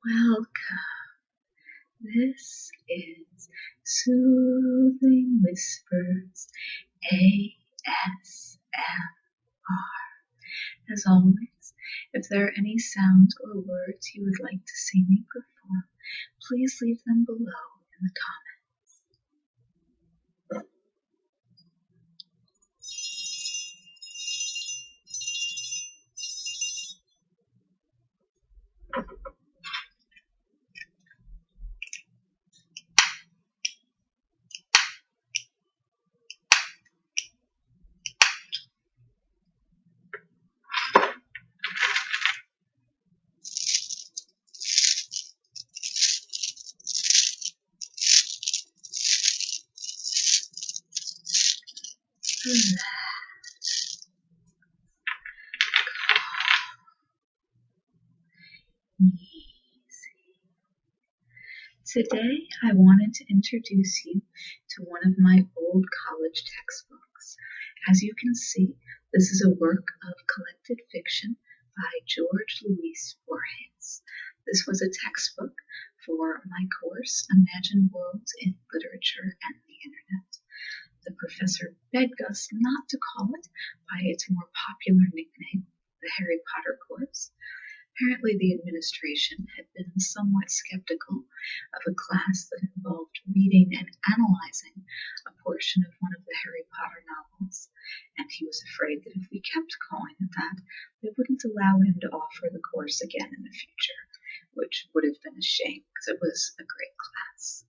Welcome. This is Soothing Whispers ASMR. As always, if there are any sounds or words you would like to see me perform, please leave them below in the comments. Today, I wanted to introduce you to one of my old college textbooks. As you can see, this is a work of collected fiction by Jorge Luis Borges. This was a textbook for my course, Imagine Worlds in Literature and the Internet. The professor begged us not to call it by its more popular nickname, the Harry Potter course. Apparently, the administration had been somewhat skeptical of a class that involved reading and analyzing a portion of one of the Harry Potter novels, and he was afraid that if we kept calling it that, they wouldn't allow him to offer the course again in the future, which would have been a shame because it was a great class.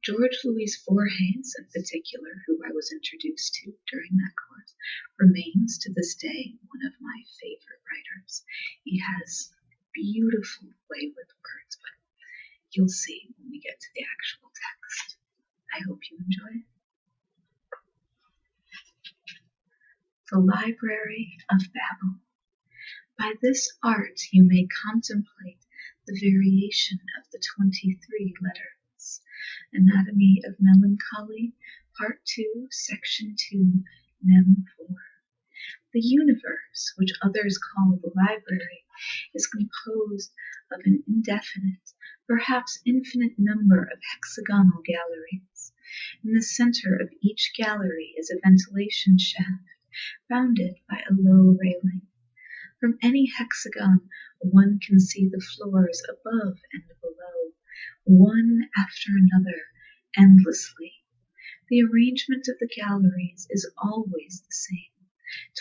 Jorge Luis Borges, in particular, who I was introduced to during that course, remains to this day one of my favorite writers. He has a beautiful way with words, but you'll see when we get to the actual text. I hope you enjoy it. The Library of Babel. By this art you may contemplate the variation of the 23 letters. Anatomy of Melancholy, Part 2, Section 2, Mem 4. The universe, which others call the library, is composed of an indefinite, perhaps infinite number of hexagonal galleries. In the center of each gallery is a ventilation shaft, bounded by a low railing. From any hexagon, one can see the floors above and below, one after another, endlessly. The arrangement of the galleries is always the same.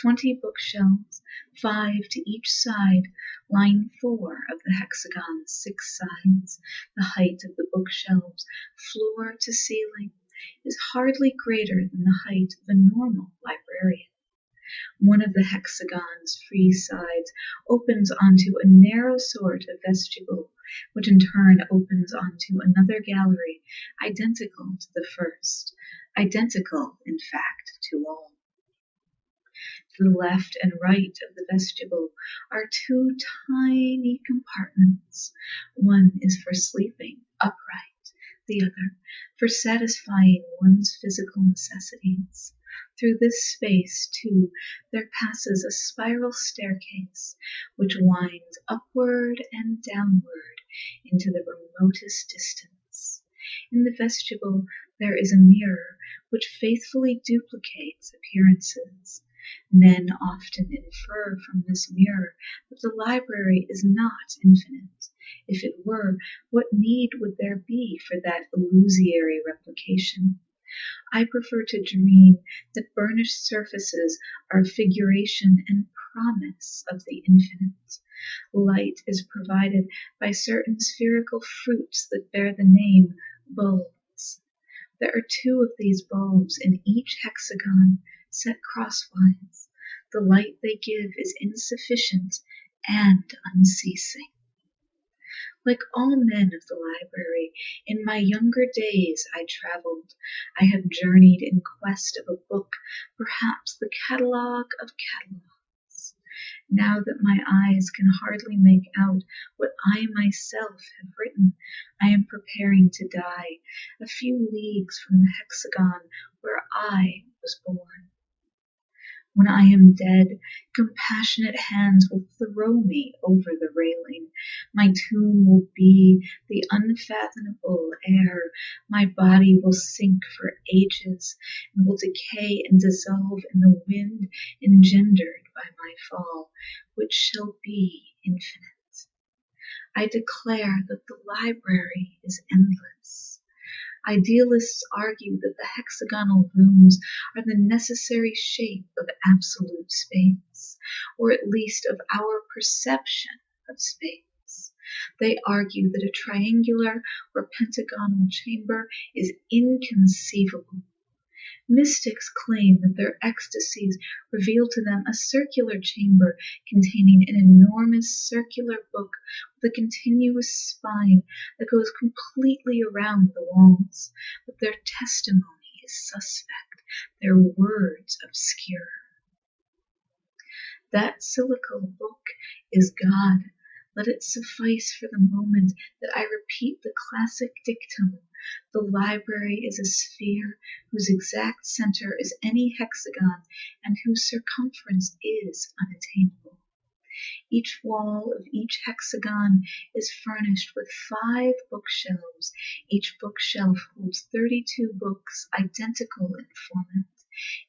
20 bookshelves, 5 to each side, line 4 of the hexagon's 6 sides. The height of the bookshelves, floor to ceiling, is hardly greater than the height of a normal librarian. One of the hexagon's free sides opens onto a narrow sort of vestibule, which in turn opens onto another gallery identical to the first, identical, in fact, to all. To the left and right of the vestibule are 2 tiny compartments. One is for sleeping upright, the other for satisfying one's physical necessities. Through this space, too, there passes a spiral staircase, which winds upward and downward into the remotest distance. In the vestibule there is a mirror which faithfully duplicates appearances. Men often infer from this mirror that the library is not infinite. If it were, what need would there be for that illusory replication? I prefer to dream that burnished surfaces are figuration and promise of the infinite. Light is provided by certain spherical fruits that bear the name bulbs. There are 2 of these bulbs in each hexagon, set crosswise. The light they give is insufficient and unceasing. Like all men of the library, in my younger days I traveled. I have journeyed in quest of a book, perhaps the catalogue of catalogues. Now that my eyes can hardly make out what I myself have written, I am preparing to die a few leagues from the hexagon where I was born. When I am dead, compassionate hands will throw me over the railing. My tomb will be the unfathomable air. My body will sink for ages and will decay and dissolve in the wind engendered by my fall, which shall be infinite. I declare that the library is endless. Idealists argue that the hexagonal rooms are the necessary shape of absolute space, or at least of our perception of space. They argue that a triangular or pentagonal chamber is inconceivable. Mystics claim that their ecstasies reveal to them a circular chamber containing an enormous circular book with a continuous spine that goes completely around the walls, but their testimony is suspect, their words obscure. That silical book is God. Let it suffice for the moment that I repeat the classic dictum. The library is a sphere whose exact center is any hexagon and whose circumference is unattainable. Each wall of each hexagon is furnished with 5 bookshelves. Each bookshelf holds 32 books identical in format.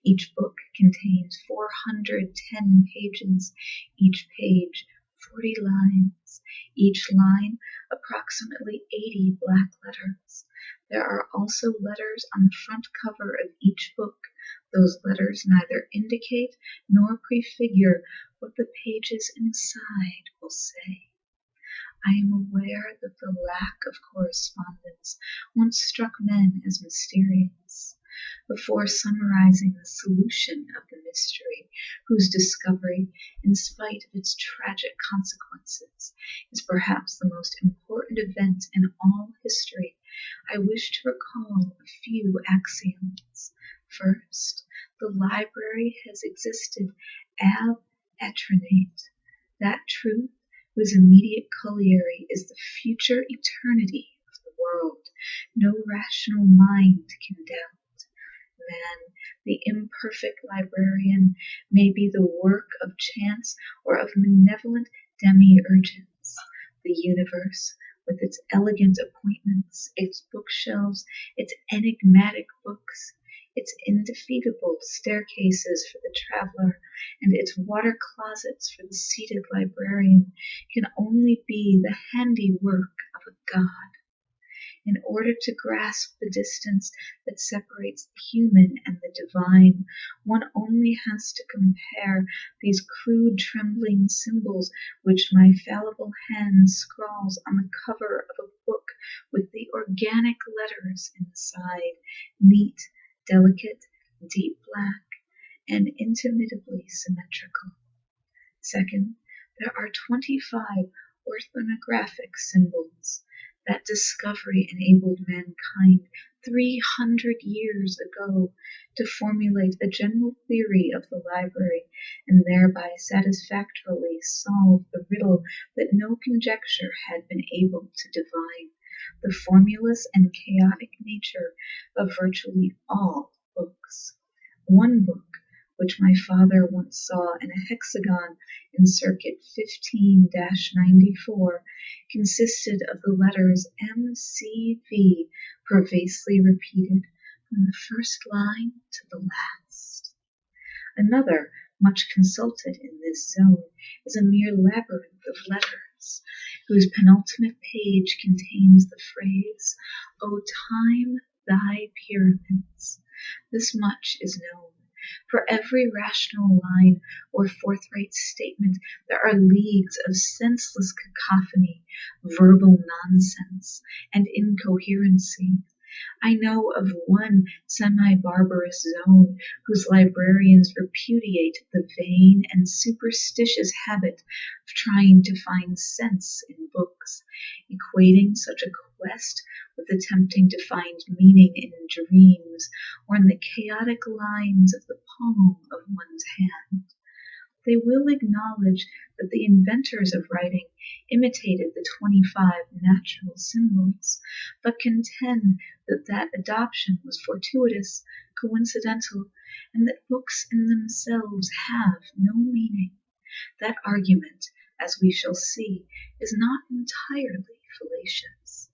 Each book contains 410 pages, each page 40 lines, each line approximately 80 black letters. There are also letters on the front cover of each book. Those letters neither indicate nor prefigure what the pages inside will say. I am aware that the lack of correspondence once struck men as mysterious. Before summarizing the solution of the mystery, whose discovery, in spite of its tragic consequences, is perhaps the most important event in all history, I wish to recall a few axioms. First, the library has existed ab eternate, that truth whose immediate colliery is the future eternity of the world, no rational mind can doubt. Man, the imperfect librarian, may be the work of chance or of malevolent demiurges. The universe, with its elegant appointments, its bookshelves, its enigmatic books, its indefeatable staircases for the traveler, and its water closets for the seated librarian, can only be the handiwork of a god. In order to grasp the distance that separates the human and the divine, one only has to compare these crude trembling symbols which my fallible hand scrawls on the cover of a book with the organic letters inside, neat, delicate, deep black, and intermittently symmetrical. Second, there are 25 orthographic symbols. That discovery enabled mankind 300 years ago to formulate a general theory of the library and thereby satisfactorily solve the riddle that no conjecture had been able to divine, the formless and chaotic nature of virtually all books. One book, which my father once saw in a hexagon in circuit 15-94, consisted of the letters MCV pervasively repeated from the first line to the last. Another, much consulted in this zone, is a mere labyrinth of letters, whose penultimate page contains the phrase, "O time, thy pyramids." This much is known. For every rational line or forthright statement there are leagues of senseless cacophony, verbal nonsense, and incoherency. I know of one semi-barbarous zone whose librarians repudiate the vain and superstitious habit of trying to find sense in books, equating such a quest with attempting to find meaning in dreams or in the chaotic lines of the palm of one's hand. They will acknowledge that the inventors of writing imitated the 25 natural symbols, but contend that that adoption was fortuitous, coincidental, and that books in themselves have no meaning. That argument, as we shall see, is not entirely fallacious.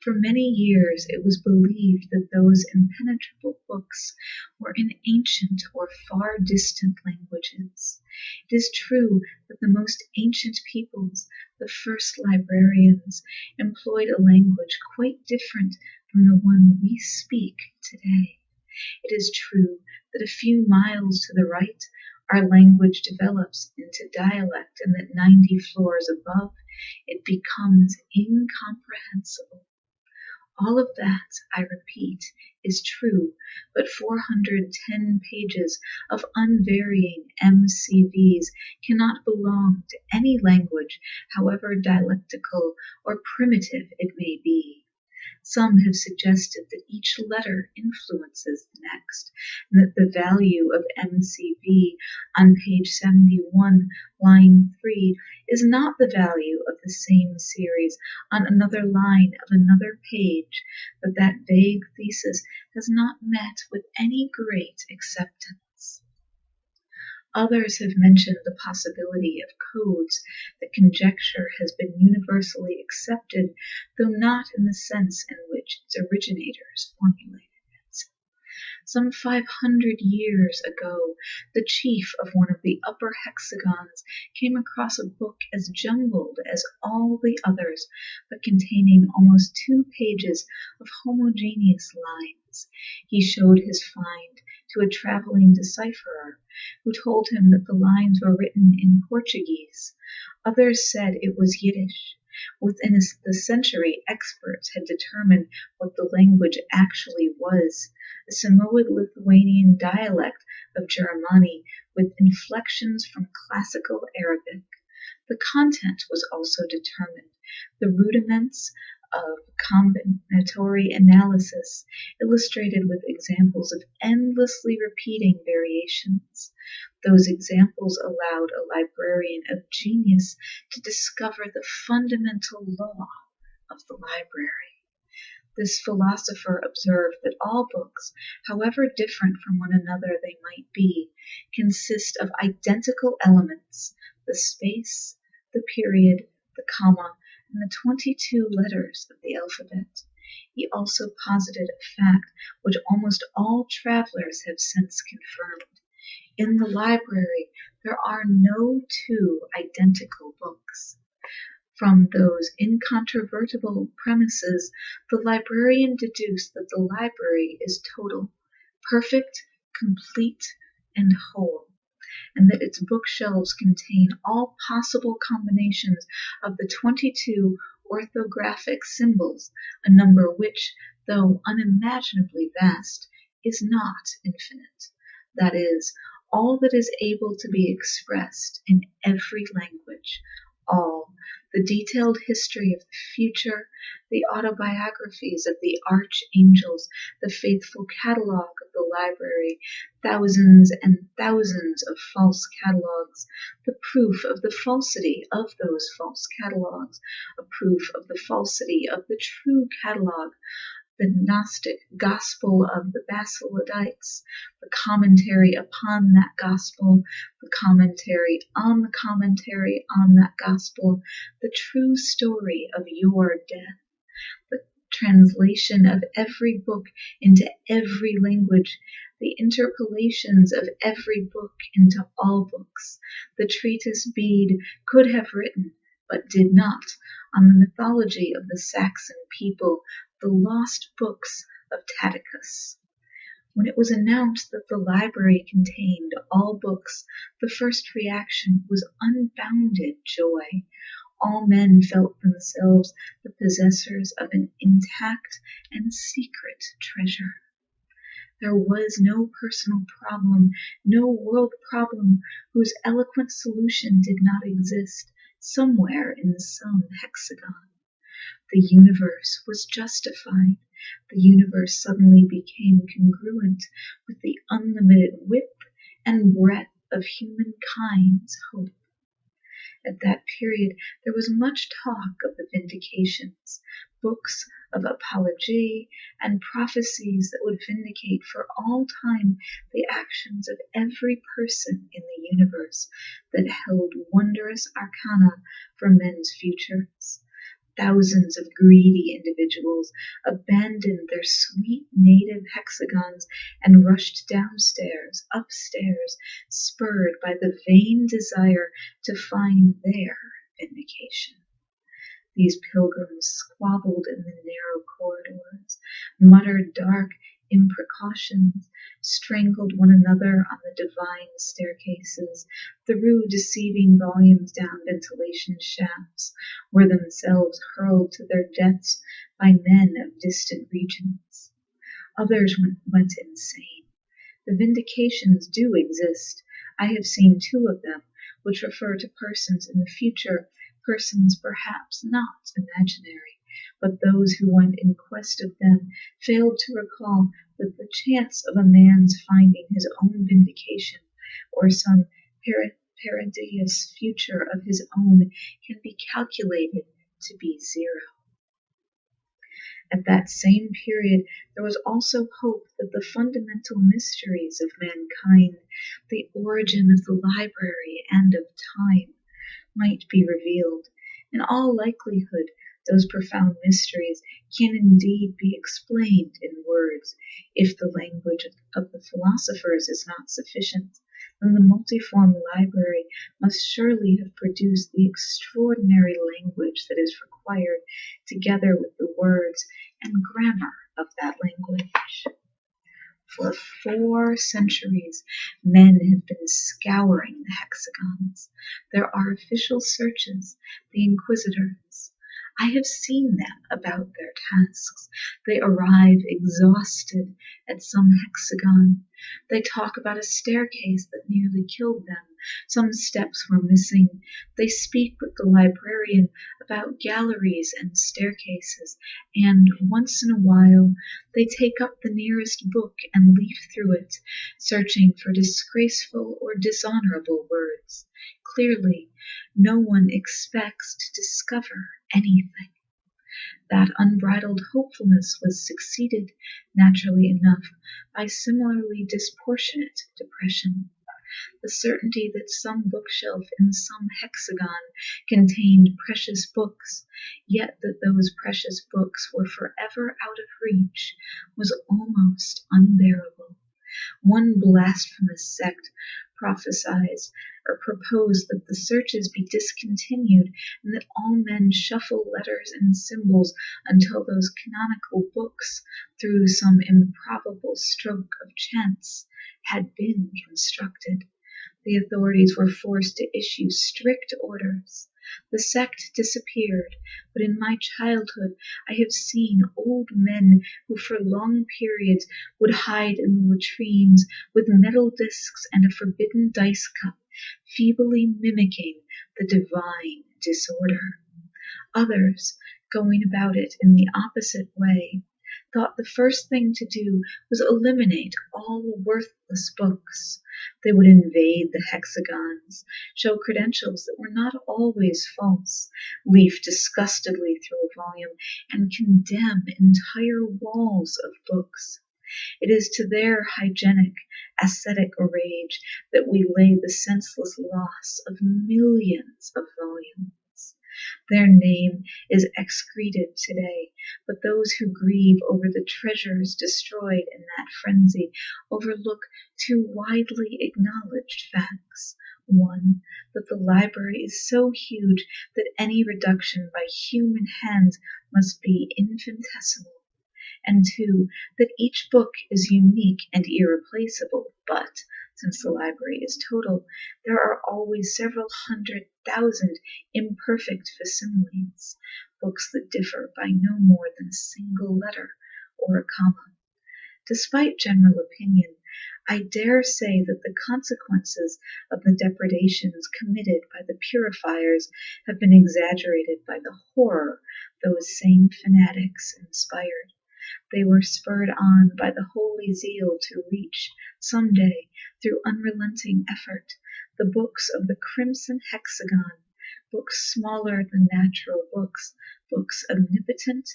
For many years it was believed that those impenetrable books were in ancient or far distant languages. It is true that the most ancient peoples, the first librarians, employed a language quite different from the one we speak today. It is true that a few miles to the right our language develops into dialect, and that 90 floors above it becomes incomprehensible. All of that, I repeat, is true, but 410 pages of unvarying MCVs cannot belong to any language, however dialectical or primitive it may be. Some have suggested that each letter influences the next, and that the value of MCV on page 71, line 3, is not the value of the same series on another line of another page, but that vague thesis has not met with any great acceptance. Others have mentioned the possibility of codes that conjecture has been universally accepted, though not in the sense in which its originators formulated it. Some 500 years ago, the chief of one of the upper hexagons came across a book as jumbled as all the others, but containing almost 2 pages of homogeneous lines. He showed his find to a traveling decipherer, who told him that the lines were written in Portuguese. Others said it was Yiddish. Within the century, experts had determined what the language actually was, a Samoan Lithuanian dialect of Germani with inflections from classical Arabic. The content was also determined. The rudiments of combinatory analysis, illustrated with examples of endlessly repeating variations. Those examples allowed a librarian of genius to discover the fundamental law of the library. This philosopher observed that all books, however different from one another they might be, consist of identical elements: the space, the period, the comma, and the 22 letters of the alphabet. He also posited a fact which almost all travelers have since confirmed. In the library there are no 2 identical books. From those incontrovertible premises, the librarian deduced that the library is total, perfect, complete, and whole, and that its bookshelves contain all possible combinations of the 22 orthographic symbols, a number which, though unimaginably vast, is not infinite. That is, all that is able to be expressed in every language, all, the detailed history of the future, the autobiographies of the archangels, the faithful catalogue of the library, thousands and thousands of false catalogues, the proof of the falsity of those false catalogues, a proof of the falsity of the true catalogue, the Gnostic gospel of the Basilidites, the commentary upon that gospel, the commentary on that gospel, the true story of your death, the translation of every book into every language, the interpolations of every book into all books. The treatise Bede could have written, but did not, on the mythology of the Saxon people, the lost books of Tacitus. When it was announced that the library contained all books, the first reaction was unbounded joy. All men felt themselves the possessors of an intact and secret treasure. There was no personal problem, no world problem whose eloquent solution did not exist somewhere in some hexagon. The universe was justified. The universe suddenly became congruent with the unlimited width and breadth of humankind's hope. At that period there was much talk of the vindications, books of apology, and prophecies that would vindicate for all time the actions of every person in the universe that held wondrous arcana for men's futures. Thousands of greedy individuals abandoned their sweet native hexagons and rushed downstairs, upstairs, spurred by the vain desire to find their vindication. These pilgrims squabbled in the narrow corridors, muttered dark imprecations, strangled one another on the divine staircases, threw deceiving volumes down ventilation shafts, were themselves hurled to their deaths by men of distant regions. Others went insane. The vindications do exist. I have seen 2 of them, which refer to persons in the future, persons perhaps not imaginary, but those who went in quest of them failed to recall that the chance of a man's finding his own vindication, or some paradise future of his own, can be calculated to be 0. At that same period there was also hope that the fundamental mysteries of mankind, the origin of the library and of time, might be revealed. In all likelihood, those profound mysteries can indeed be explained in words. If the language of the philosophers is not sufficient, then the multiform library must surely have produced the extraordinary language that is required, together with the words and grammar of that language. For 4 centuries, men have been scouring the hexagons. There are official searches, the inquisitors. I have seen them about their tasks. They arrive exhausted at some hexagon. They talk about a staircase that nearly killed them. Some steps were missing. They speak with the librarian about galleries and staircases, and once in a while they take up the nearest book and leaf through it, searching for disgraceful or dishonorable words. Clearly, no one expects to discover anything. That unbridled hopefulness was succeeded, naturally enough, by similarly disproportionate depression. The certainty that some bookshelf in some hexagon contained precious books, yet that those precious books were forever out of reach, was almost unbearable. One blasphemous sect proposed that the searches be discontinued and that all men shuffle letters and symbols until those canonical books, through some improbable stroke of chance, had been constructed. The authorities were forced to issue strict orders. The sect disappeared, but in my childhood I have seen old men who for long periods would hide in the latrines with metal discs and a forbidden dice cup, feebly mimicking the divine disorder. Others, going about it in the opposite way, thought the first thing to do was eliminate all worthless books. They would invade the hexagons, show credentials that were not always false, leaf disgustedly through a volume, and condemn entire walls of books. It is to their hygienic, ascetic rage that we lay the senseless loss of millions of volumes. Their name is excreted today, but those who grieve over the treasures destroyed in that frenzy overlook 2 widely acknowledged facts. 1, that the library is so huge that any reduction by human hands must be infinitesimal, and 2, that each book is unique and irreplaceable, but since the library is total, there are always several 100,000 imperfect facsimiles, books that differ by no more than a single letter or a comma. Despite general opinion, I dare say that the consequences of the depredations committed by the purifiers have been exaggerated by the horror those same fanatics inspired. They were spurred on by the holy zeal to reach, some day, through unrelenting effort, the books of the crimson hexagon, books smaller than natural books, books omnipotent,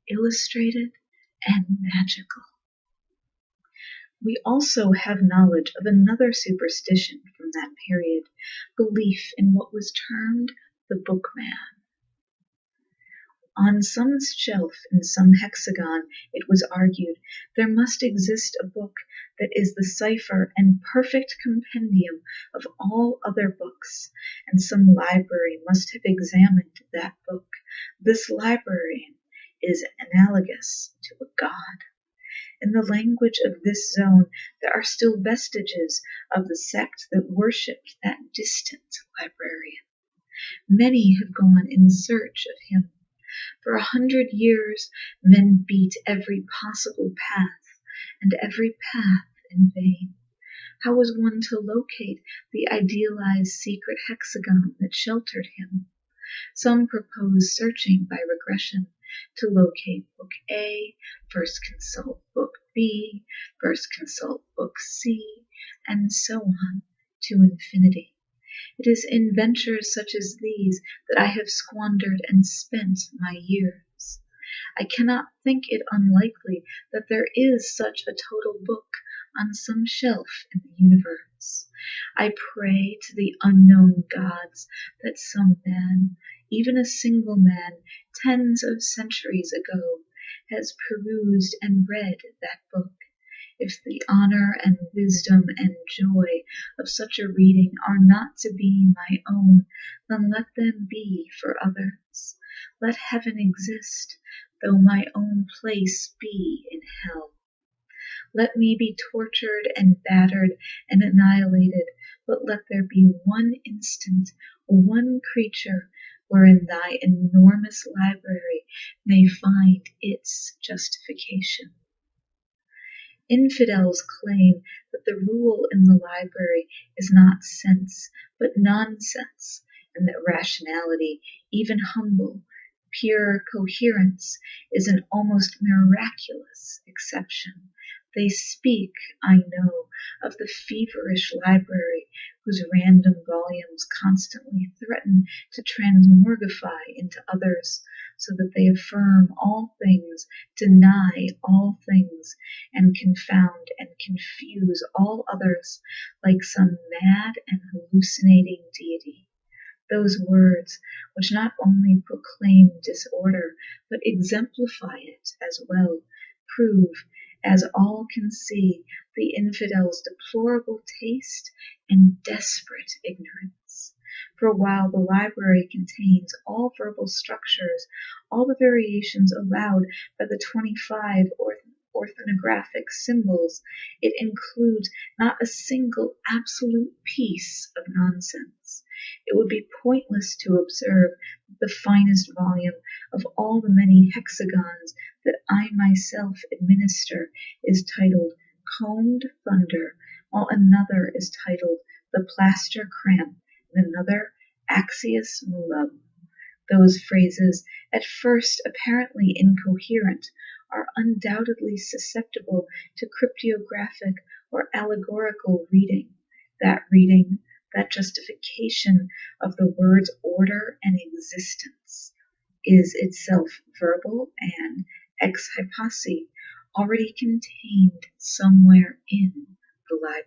illustrated, and magical. We also have knowledge of another superstition from that period, belief in what was termed the bookman. On some shelf in some hexagon, it was argued, there must exist a book that is the cipher and perfect compendium of all other books, and some library must have examined that book. This librarian is analogous to a god. In the language of this zone, there are still vestiges of the sect that worshipped that distant librarian. Many have gone in search of him. For 100 years, men beat every possible path, and every path in vain. How was one to locate the idealized secret hexagon that sheltered him? Some propose searching by regression to locate Book A, first consult Book B, first consult Book C, and so on to infinity. It is in ventures such as these that I have squandered and spent my years. I cannot think it unlikely that there is such a total book on some shelf in the universe. I pray to the unknown gods that some man, even a single man, tens of centuries ago, has perused and read that book. If the honor and wisdom and joy of such a reading are not to be my own, then let them be for others. Let heaven exist, though my own place be in hell. Let me be tortured and battered and annihilated, but let there be one instant, one creature, wherein thy enormous library may find its justification. Infidels claim that the rule in the library is not sense, but nonsense, and that rationality, even humble, pure coherence, is an almost miraculous exception. They speak, I know, of the feverish library whose random volumes constantly threaten to transmorgify into others, so that they affirm all things, deny all things, and confound and confuse all others like some mad and hallucinating deity. Those words, which not only proclaim disorder, but exemplify it as well, prove, as all can see, the infidel's deplorable taste and desperate ignorance. For while the library contains all verbal structures, all the variations allowed by the 25 orthographic symbols, it includes not a single absolute piece of nonsense. It would be pointless to observe that the finest volume of all the many hexagons that I myself administer is titled Combed Thunder, while another is titled The Plaster Cramp, and another Axius Mulub. Those phrases, at first apparently incoherent, are undoubtedly susceptible to cryptographic or allegorical reading. That reading, that justification of the word's order and existence, is itself verbal and, ex hyposse, already contained somewhere in the library.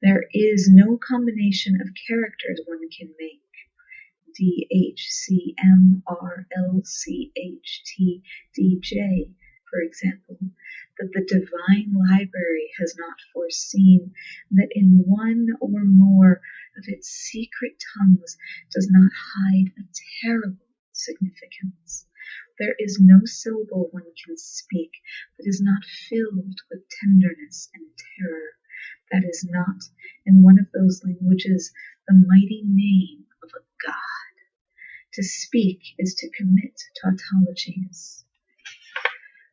There is no combination of characters one can make, DHCMRLCHTDJ, for example, that the divine library has not foreseen, that in one or more of its secret tongues does not hide a terrible significance. There is no syllable one can speak that is not filled with tenderness and terror, that is not, in one of those languages, the mighty name of a god. To speak is to commit tautologies.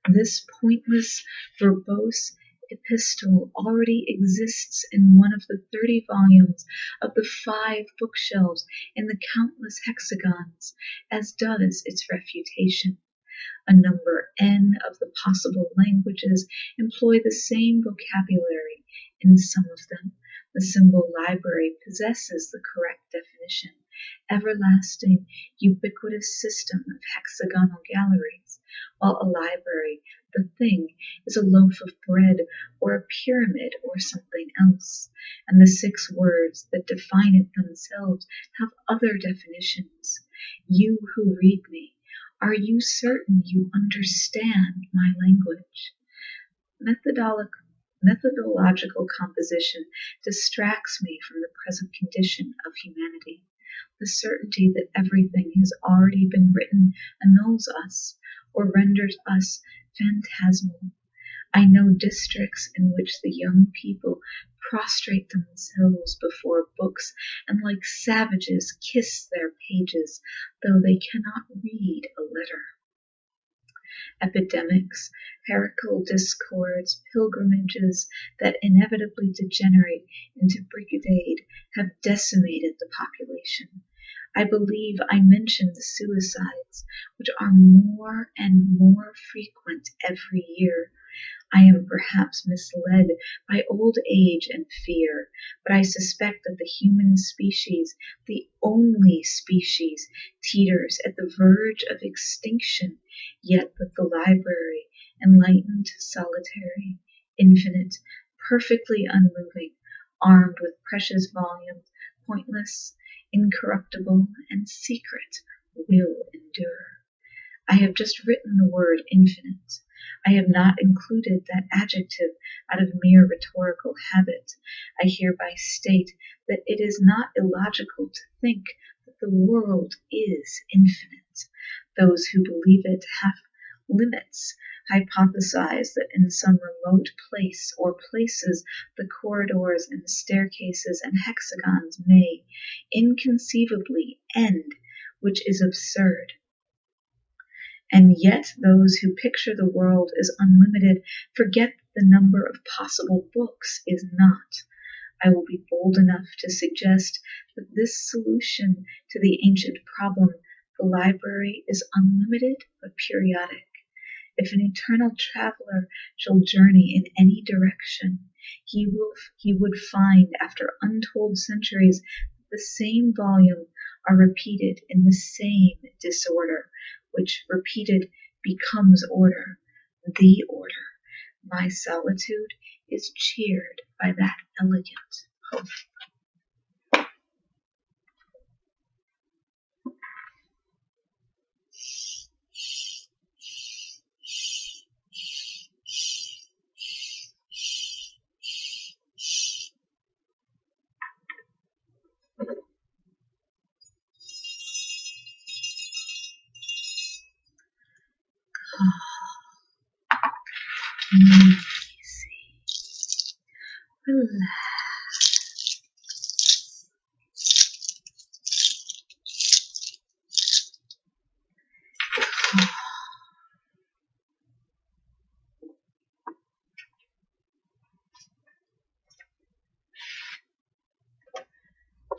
This pointless, verbose epistle already exists in one of the 30 volumes of the 5 bookshelves in the countless hexagons, as does its refutation. A number n of the possible languages employ the same vocabulary. In some of them, the symbol library possesses the correct definition, everlasting, ubiquitous system of hexagonal galleries, while a library, the thing, is a loaf of bread or a pyramid or something else, and the 6 words that define it themselves have other definitions. You who read me, are you certain you understand my language? Methodological composition distracts me from the present condition of humanity. The certainty that everything has already been written annuls us, or renders us phantasmal. I know districts in which the young people prostrate themselves before books and like savages kiss their pages, though they cannot read a letter. Epidemics, hierarchical discords, pilgrimages that inevitably degenerate into brigade have decimated the population. I believe I mentioned the suicides, which are more and more frequent every year. I am perhaps misled by old age and fear, but I suspect that the human species, the only species, teeters at the verge of extinction, yet that the library, enlightened, solitary, infinite, perfectly unmoving, armed with precious volumes, pointless, incorruptible, and secret, will endure. I have just written the word infinite. I have not included that adjective out of mere rhetorical habit. I hereby state that it is not illogical to think that the world is infinite. Those who believe it have limits hypothesize that in some remote place or places the corridors and staircases and hexagons may inconceivably end, which is absurd. And yet those who picture the world as unlimited forget that the number of possible books is not. I will be bold enough to suggest that this solution to the ancient problem, the library, is unlimited but periodic. If an eternal traveler shall journey in any direction, he would find after untold centuries that the same volume are repeated in the same disorder, which repeated becomes order, the order. My solitude is cheered by that elegant hope. Easy. Relax.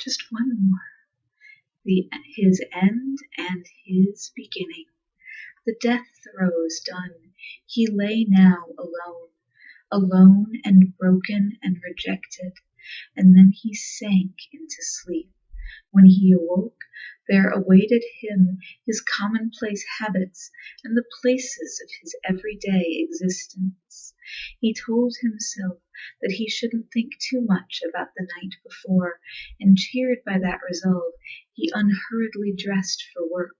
Just one more. His end and his beginning. The death throes done, he lay now alone and broken and rejected, and then he sank into sleep. When he awoke, there awaited him his commonplace habits and the places of his everyday existence. He told himself that he shouldn't think too much about the night before, and cheered by that resolve, he unhurriedly dressed for work.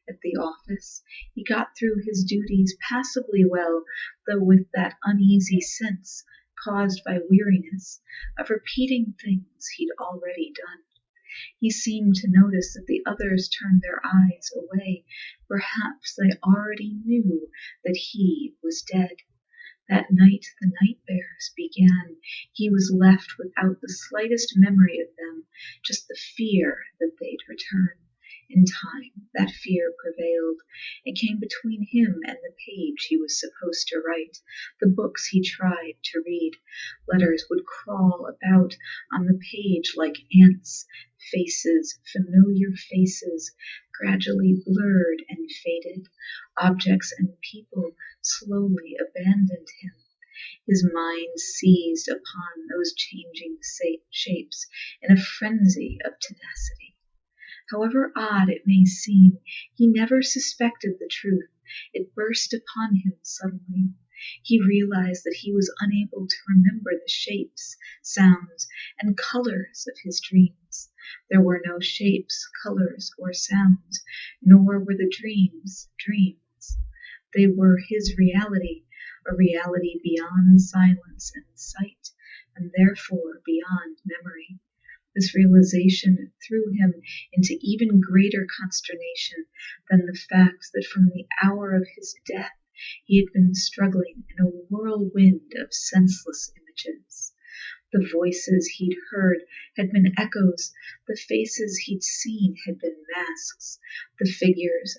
At the office, he got through his duties passably well, though with that uneasy sense, caused by weariness, of repeating things he'd already done. He seemed to notice that the others turned their eyes away. Perhaps they already knew that he was dead. That night the night bears began. He was left without the slightest memory of them, just the fear that they'd return. In time, that fear prevailed. It came between him and the page he was supposed to write, the books he tried to read. Letters would crawl about on the page like ants, faces, familiar faces, gradually blurred and faded. Objects and people slowly abandoned him. His mind seized upon those changing shapes in a frenzy of tenacity. However odd it may seem, he never suspected the truth. It burst upon him suddenly. He realized that he was unable to remember the shapes, sounds, and colors of his dreams. There were no shapes, colors, or sounds, nor were the dreams dreams. They were his reality, a reality beyond silence and sight, and therefore beyond memory. This realization threw him into even greater consternation than the fact that from the hour of his death he had been struggling in a whirlwind of senseless images. The voices he'd heard had been echoes, the faces he'd seen had been masks, the fingers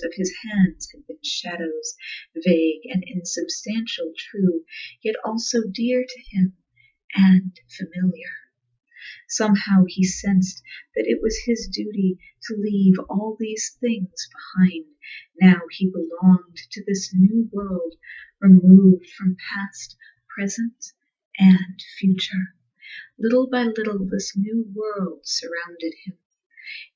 of his hands had been shadows, vague and insubstantial, true, yet also dear to him and familiar. Somehow he sensed that it was his duty to leave all these things behind. Now he belonged to this new world, removed from past, present, and future. Little by little this new world surrounded him.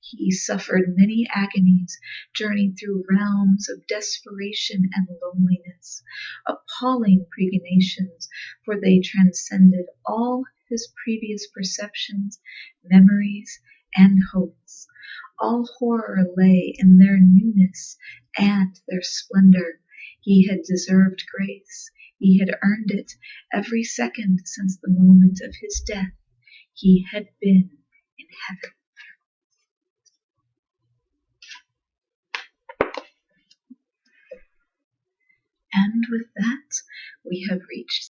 He suffered many agonies, journeyed through realms of desperation and loneliness, appalling pregnations, for they transcended all his previous perceptions, memories, and hopes. All horror lay in their newness and their splendor. He had deserved grace. He had earned it every second since the moment of his death. He had been in heaven. And with that, we have reached